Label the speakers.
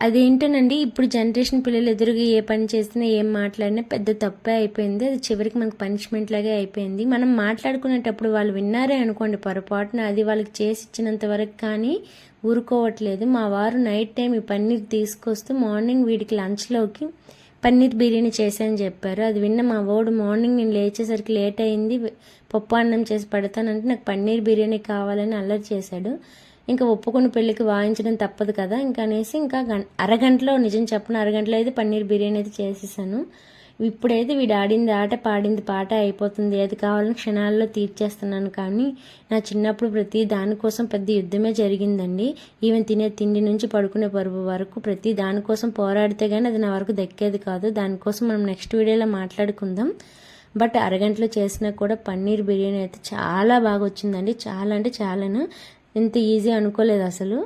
Speaker 1: అదేంటోనండి, ఇప్పుడు జనరేషన్ పిల్లలు ఎదురుగా ఏ పని చేసినా ఏం మాట్లాడినా పెద్ద తప్పే అయిపోయింది. అది చివరికి మనకు పనిష్మెంట్ లాగే అయిపోయింది. మనం మాట్లాడుకునేటప్పుడు వాళ్ళు విన్నారే అనుకోండి పొరపాటున, అది వాళ్ళకి చేసి ఇచ్చినంత వరకు కానీ ఊరుకోవట్లేదు. మా వారు నైట్ టైం ఈ పన్నీర్ తీసుకొస్తూ మార్నింగ్ వీడికి లంచ్లోకి పన్నీర్ బిర్యానీ చేశానని చెప్పారు. అది విన్న మా వాడు మార్నింగ్ నేను లేచేసరికి లేట్ అయింది, పప్పు అన్నం చేసి పెడతానంటే నాకు పన్నీర్ బిర్యానీ కావాలని అల్లరి చేశాడు. ఇంకా ఒప్పుకొని పెళ్ళికి వాయించడం తప్పదు కదా ఇంకా అనేసి ఇంకా అరగంటలో, నిజం చెప్పిన అరగంటలో అయితే పన్నీర్ బిర్యానీ అయితే చేసేసాను. ఇప్పుడైతే వీడు ఆడింది ఆట పాడింది పాట అయిపోతుంది. ఏది కావాలని క్షణాల్లో తీర్చేస్తున్నాను. కానీ నా చిన్నప్పుడు ప్రతి దానికోసం పెద్ద యుద్ధమే జరిగిందండి. ఈవెన్ తినే తిండి నుంచి పడుకునే పరుపు వరకు ప్రతి దానికోసం పోరాడితే కానీ అది నా వరకు దక్కేది కాదు. దానికోసం మనం నెక్స్ట్ వీడియోలో మాట్లాడుకుందాం. బట్ అరగంటలో చేసినా కూడా పన్నీర్ బిర్యానీ అయితే చాలా బాగా వచ్చిందండి. చాలా అంటే చాలాను, ఇంత ఈజీ అనుకోలేదు అసలు.